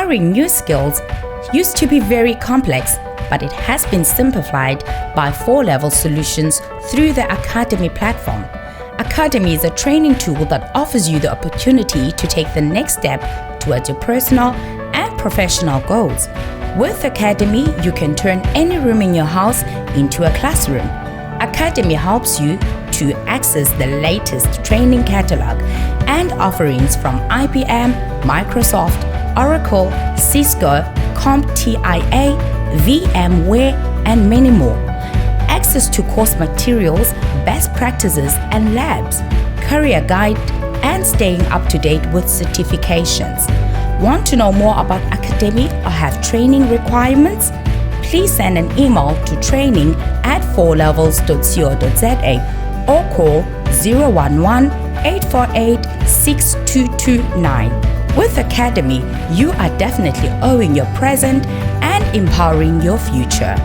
Acquiring new skills used to be very complex, but it has been simplified by 4-level solutions through the Academy platform. Academy is a training tool that offers you the opportunity to take the next step towards your personal and professional goals. With Academy, you can turn any room in your house into a classroom. Academy helps you to access the latest training catalog and offerings from IBM, Microsoft, Oracle, Cisco, CompTIA, VMware, and many more. Access to course materials, best practices and labs, career guide, and staying up to date with certifications. Want to know more about Academy or have training requirements? Please send an email to training@4levels.co.za or call 011-848-6229. With Academy, you are definitely owning your present and empowering your future.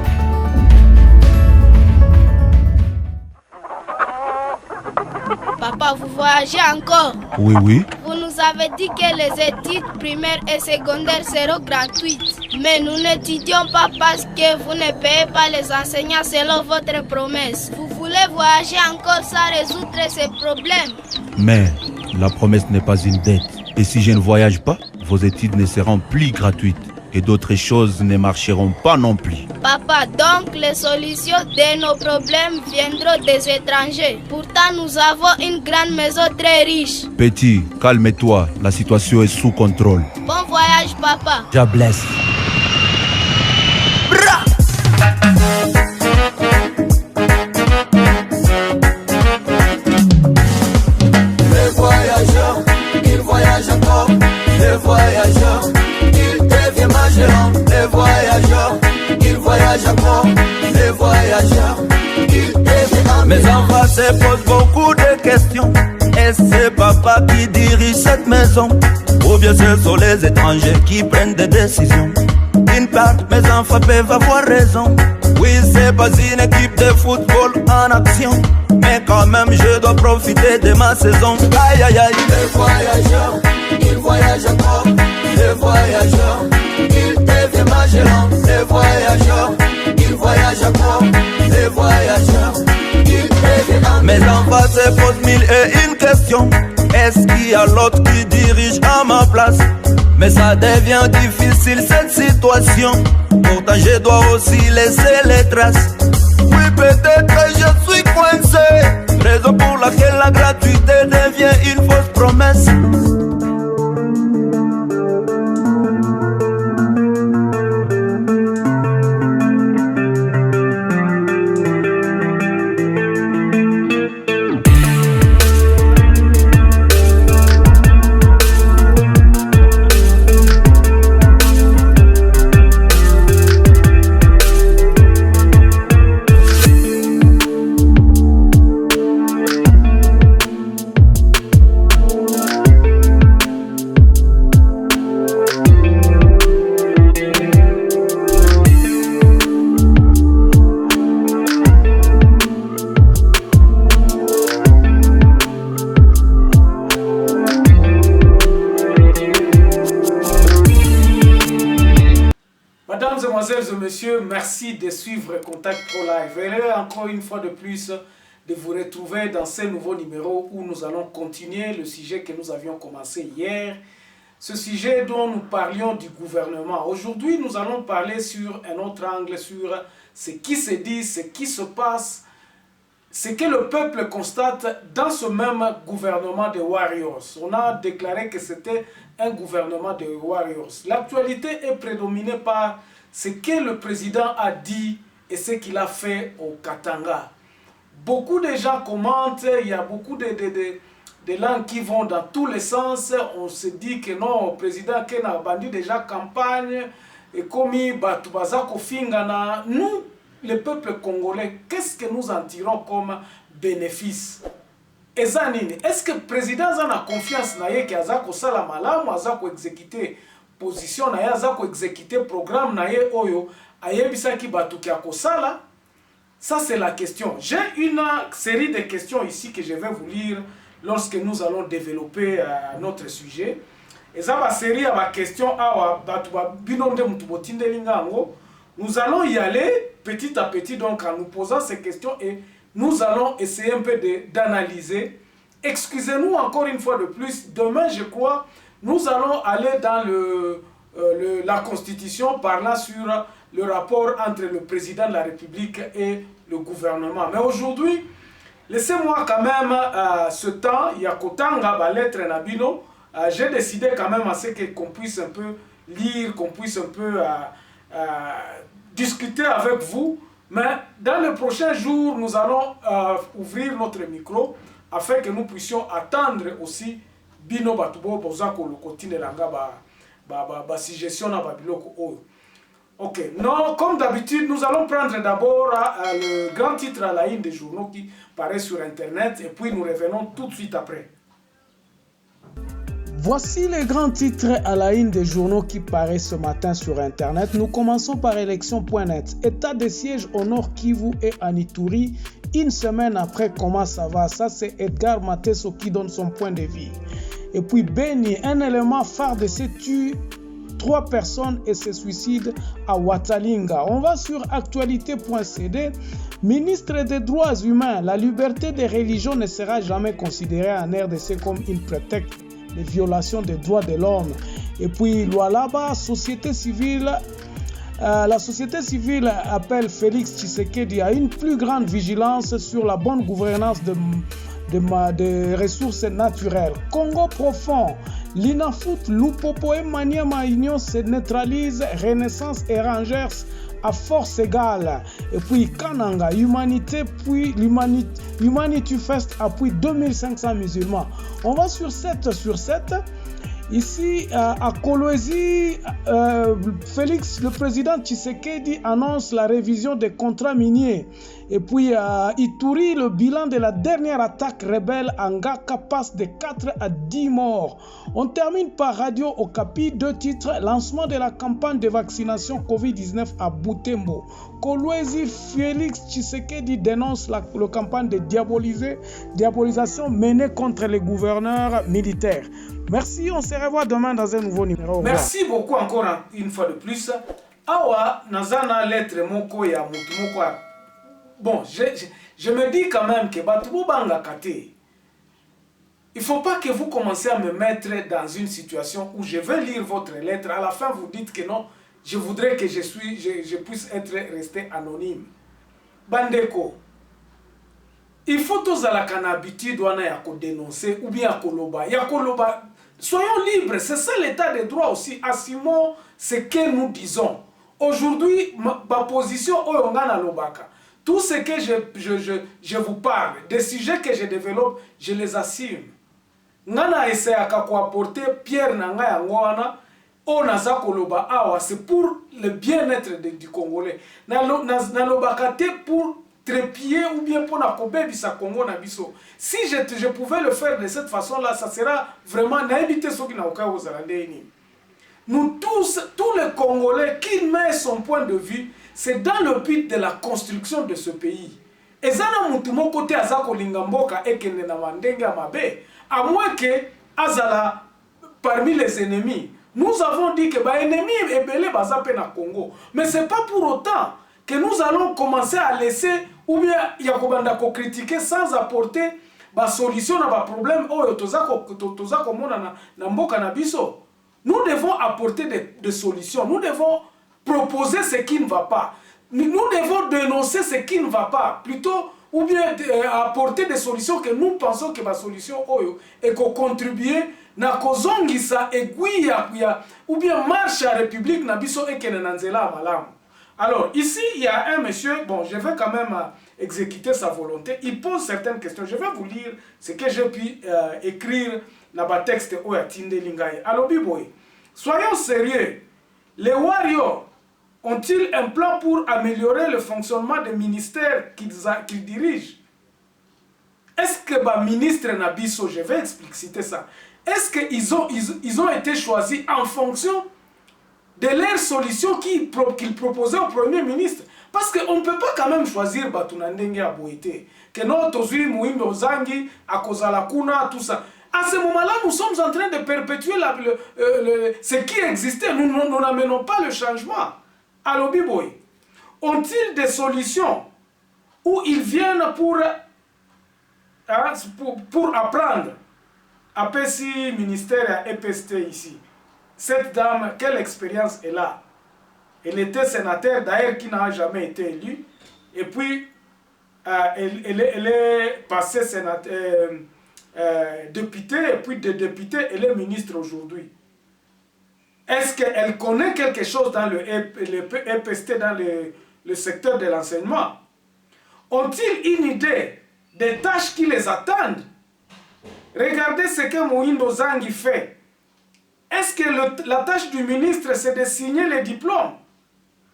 Papa, vous voyagez encore? Oui, oui. Vous nous avez dit que les études primaires et secondaires seront gratuites. Mais nous n'étudions pas parce que vous ne payez pas les enseignants selon votre promesse. Vous voulez voyager encore sans résoudre ces problèmes? Mais la promesse n'est pas une dette. Et si je ne voyage pas, vos études ne seront plus gratuites. Et d'autres choses ne marcheront pas non plus. Papa, donc les solutions de nos problèmes viendront des étrangers. Pourtant, nous avons une grande maison très riche. Petit, calme-toi. La situation est sous contrôle. Bon voyage, papa. God bless. Les voyageurs, ils voyagent encore. Les voyageurs, ils deviennent Magellan. Les voyageurs, ils voyagent encore. Les voyageurs, ils deviennent. Mes enfants se posent beaucoup de questions. Est-ce c'est papa qui dirige cette maison? Ou bien ce sont les étrangers qui prennent des décisions? D'une part, mes enfants peuvent avoir raison. Oui, c'est pas une équipe de football en action, mais quand même je dois profiter de ma saison. Aïe aïe aïe. Les voyageurs, ils voyagent encore. Les voyageurs, ils deviennent Magellan. Les voyageurs, ils voyagent encore. Les voyageurs, ils deviennent. Mes enfants se posent mille et une questions. Est-ce qu'il y a l'autre qui dirige à ma place? Mais ça devient difficile cette situation. Pourtant je dois aussi laisser les traces. Oui, peut-être que je suis coincé, raison pour laquelle la gratuité devient une fausse promesse. Messieurs, merci de suivre Contact Pro Live. Et encore une fois de plus de vous retrouver dans ce nouveau numéro où nous allons continuer le sujet que nous avions commencé hier. Ce sujet dont nous parlions du gouvernement. Aujourd'hui, nous allons parler sur un autre angle, sur ce qui se dit, ce qui se passe, ce que le peuple constate dans ce même gouvernement de Warriors. On a déclaré que c'était un gouvernement de Warriors. L'actualité est prédominée par ce que le président a dit et ce qu'il a fait au Katanga. Beaucoup de gens commentent, il y a beaucoup de langues qui vont dans tous les sens. On se dit que non, le président Ken a bandu déjà campagne, et comme Batubazako Fingana, nous, le peuple congolais, qu'est-ce que nous en tirons comme bénéfice? Est-ce que le président a confiance na ye ki azako sala malamu, azako exécuter position na ye, azako exécuter programme na ye oyo ayebisaki batu ki akosala? Ça c'est la question. J'ai une série de questions ici que je vais vous lire lorsque nous allons développer notre sujet. Et ça va série à ma question. Nous allons y aller petit à petit, donc en nous posant ces questions, et nous allons essayer un peu d'analyser. Excusez-nous encore une fois de plus. Demain, je crois, nous allons aller dans la Constitution, parlant sur le rapport entre le président de la République et le gouvernement. Mais aujourd'hui, laissez-moi quand même ce temps, il y a Kotanga, la lettre Nabino. J'ai décidé quand même à ce qu'on puisse un peu lire, qu'on puisse un peu discuter avec vous. Mais dans les prochains jours, nous allons ouvrir notre micro afin que nous puissions attendre aussi Bino Batubo Bozako le continent langa ba suggestion na babiloko oyo. Ok, non, comme d'habitude, nous allons prendre d'abord le grand titre à la une des journaux qui paraît sur Internet et puis nous revenons tout de suite après. Voici les grands titres à la une des journaux qui paraissent ce matin sur Internet. Nous commençons par élection.net. État de siège au Nord Kivu et à Ituri, une semaine après, comment ça va? Ça, c'est Edgar Mateso qui donne son point de vue. Et puis Beni, un élément phare de ces tues, 3 personnes et se suicident à Watalinga. On va sur actualité.cd. Ministre des droits humains, la liberté des religions ne sera jamais considérée en RDC comme une prétexte de violation des droits de l'homme. Et puis Lualaba, société civile. La société civile appelle Félix Tshisekedi à une plus grande vigilance sur la bonne gouvernance de ressources naturelles. Congo profond, l'INAFOOT, Lupopo et Maniama Union se neutralisent, Renaissance et Rangers à force égale. Et puis Kananga, Humanité, puis Humanity Fest appuie 2500 musulmans. On va sur 7 sur 7. Ici, à Kolwezi, Félix, le président Tshisekedi annonce la révision des contrats miniers. Et puis à Ituri, le bilan de la dernière attaque rebelle à Ngaka passe de 4 à 10 morts. On termine par Radio Okapi, 2 titres, lancement de la campagne de vaccination Covid-19 à Butembo. Kolwezi, Félix Tshisekedi dénonce la campagne de diabolisation menée contre les gouverneurs militaires. Merci, on se revoit demain dans un nouveau numéro. Merci beaucoup encore une fois de plus. Awa, nazana lettre moko ya mutu moko. Bon, je me dis quand même que Batubo Banga Kate, il ne faut pas que vous commenciez à me mettre dans une situation où je vais lire votre lettre. À la fin, vous dites que non, je voudrais que je puisse rester anonyme. Bandeko, il faut tous à la canabitude ya dénoncer ou bien ya koloba. Soyons libres, c'est ça l'état de droit aussi. Assumons ce que nous disons. Aujourd'hui, ma position oyongana lobaka. Tout ce que je vous parle, des sujets que je développe, je les assume. Ngana essaie ko apporter Pierre nanga yangoana o naza koloba awa, c'est pour le bien-être du Congolais. Na lobaka te pour trépied ou bien pour la Kobebisa Congo na biso. Si je pouvais le faire de cette façon-là, ça sera vraiment naïbité ce qui n'a aucun aux Alandéni. Nous tous les Congolais qui met son point de vue, c'est dans le but de la construction de ce pays. Et zana mutumo côté azako lingamboka ekende na wandenga mabe, à moins que azala parmi les ennemis. Nous avons dit que ba ennemi ebele bazape na Congo, mais c'est pas pour autant que nous allons commencer à laisser ou bien yakobanda ko critiquer sans apporter ba solution à ba problème oyo tozako mona na mboka na biso. Nous devons apporter des solutions. Nous devons proposer ce qui ne va pas. Nous devons dénoncer ce qui ne va pas. Plutôt, ou bien apporter des solutions que nous pensons que la solution est qu'on contribue na kozongisa aiguille ou bien marche à la République na biso et kenenanzela malam. Alors, ici, il y a un monsieur, bon, je vais quand même exécuter sa volonté. Il pose certaines questions. Je vais vous lire ce que j'ai pu écrire dans le texte Oyatinde Lingaye. Alors, Biboy, soyons sérieux. Les warriors ont-ils un plan pour améliorer le fonctionnement des ministères qu'ils dirigent? Est-ce que le ministre Nabiso, je vais expliciter ça, est-ce qu'ils ont été choisis en fonction de leurs solutions qu'ils proposaient au Premier ministre? Parce qu'on ne peut pas quand même choisir Batunandenge à Boïté. Que non, Tozui, Mouimbo Zangi, Akozala Kuna, tout ça. À ce moment-là, nous sommes en train de perpétuer ce qui existait. Nous n'amenons pas le changement. Alors, Biboy, ont-ils des solutions où ils viennent pour apprendre? APC, ministère EPST ici. Cette dame, quelle expérience elle a? Elle était sénateur, d'ailleurs, qui n'a jamais été élue. Et puis, elle est passée députée, et puis de députée, elle est ministre aujourd'hui. Est-ce qu'elle connaît quelque chose dans le EPST, dans le secteur de l'enseignement? Ont-ils une idée des tâches qui les attendent? Regardez ce que Moïndo Zangi fait. Est-ce que la tâche du ministre, c'est de signer les diplômes?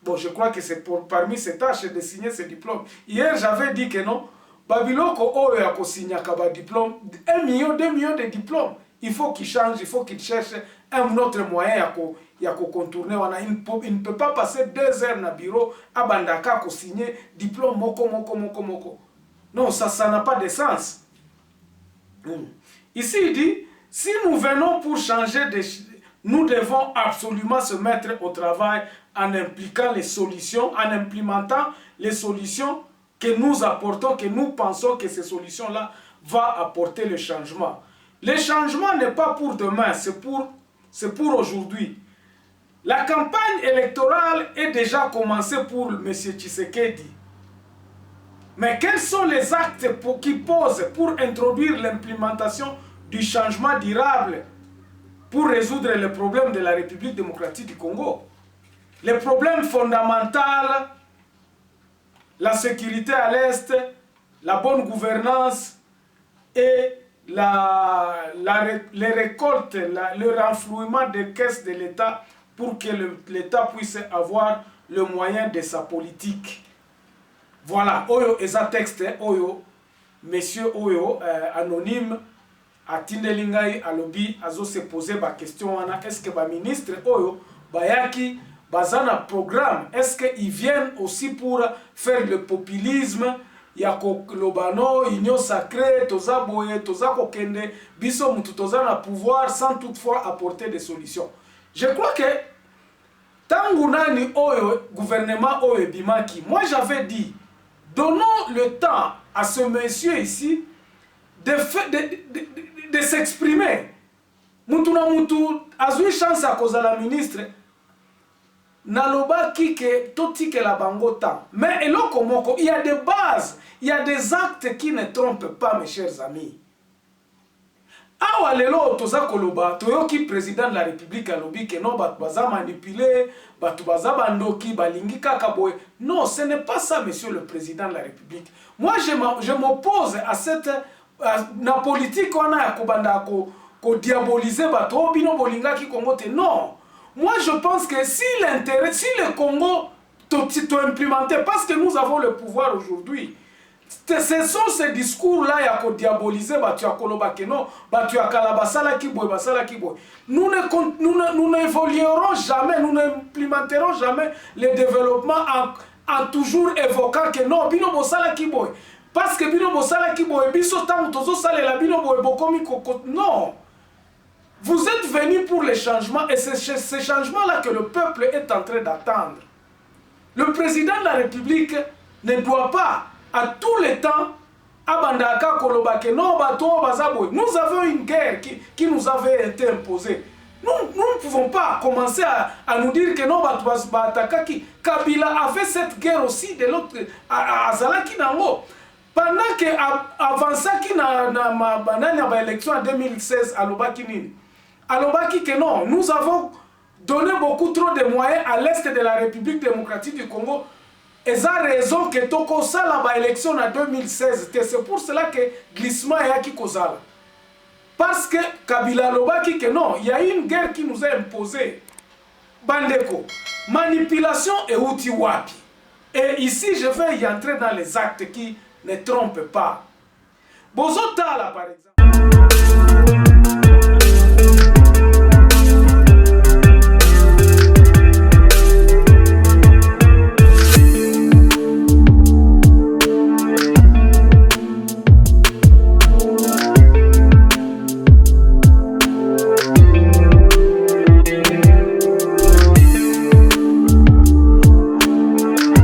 Bon, je crois que c'est parmi ces tâches de signer ces diplômes. Hier, j'avais dit que non. Babiloko Oyo a signé un diplôme, 1 million, 2 millions de diplômes. Il faut qu'il change, il faut qu'il cherche un autre moyen de contourner. Il ne peut pas passer 2 heures dans le bureau à Bandaka pour signer diplôme moko. Non, ça n'a pas de sens. Ici, il dit, si nous venons pour changer, nous devons absolument se mettre au travail en impliquant les solutions, en implémentant les solutions que nous apportons, que nous pensons que ces solutions-là vont apporter le changement. Le changement n'est pas pour demain, c'est pour aujourd'hui. La campagne électorale est déjà commencée pour M. Tshisekedi. Mais quels sont les actes qu'il pose pour introduire l'implémentation du changement durable pour résoudre les problèmes de la République démocratique du Congo? Les problèmes fondamentaux, la sécurité à l'Est, la bonne gouvernance et les récoltes, le renflouement des caisses de l'État pour que l'État puisse avoir le moyen de sa politique. Voilà, Oyo eza texte, Oyo, monsieur Oyo, anonyme, a Tindelingai, alobi, azo se poser la question, est-ce que le ministre Oyo, Bayaki, Bazana programme, est-ce qu'ils viennent aussi pour faire le populisme? Yako Lobano, Union sacrée, Toza Boye, Toza Kokende, Biso Mutu Toza na pouvoir sans toutefois apporter des solutions. Je crois que Tangunani Oyo, gouvernement Oyo Bimaki, moi j'avais dit, donnons le temps à ce monsieur ici de s'exprimer. Mutuna Mutu a eu chance à cause de la ministre. Naloba kike toti ke la bangota. Mais il y a des bases, il y a des actes qui ne trompent pas, mes chers amis. Awa lelo toza koloba, toyoki président de la République alobi ke non batu baza manipulé, batu baza bandoki, balingi kaka boye. Non, ce n'est pas ça, monsieur le président de la République. Moi, je m'oppose à cette na politique on a kobanda ko diaboliser batu obino bolinga ki Congo te. Non. Moi, je pense que si le Congo doit implémenter, parce que nous avons le pouvoir aujourd'hui, ce sont ces discours-là qui ont diabolisé, nous n'évoluerons jamais, nous n'implémenterons jamais le développement en toujours évoquant que non, bino bosala kiboy. Parce que bino bosala kiboy, biso tam tozo sale la bino boy bokomi kokot. Non. Vous êtes venus pour les changements et c'est ces changements-là que le peuple est en train d'attendre. Le président de la République ne doit pas, à tous les temps, abandaka kolobake non bato bazaboy. Nous avons une guerre qui nous avait été imposée. Nous ne pouvons pas commencer à nous dire que non bato bataka qui Kabila avait cette guerre aussi de l'autre à Zalaki Nango. Pendant que avant ça qui na élection en 2016 à Lobaki Alobaki que non, nous avons donné beaucoup trop de moyens à l'est de la République démocratique du Congo. Et ça a raison que Toko Sala ba élection en 2016. C'est pour cela que glissement est à Kikosala. Parce que Kabila Alobaki que non, il y a une guerre qui nous a imposé. Bandeko, manipulation et outil wapi. Et ici, je vais y entrer dans les actes qui ne trompent pas. Bozotala, par exemple.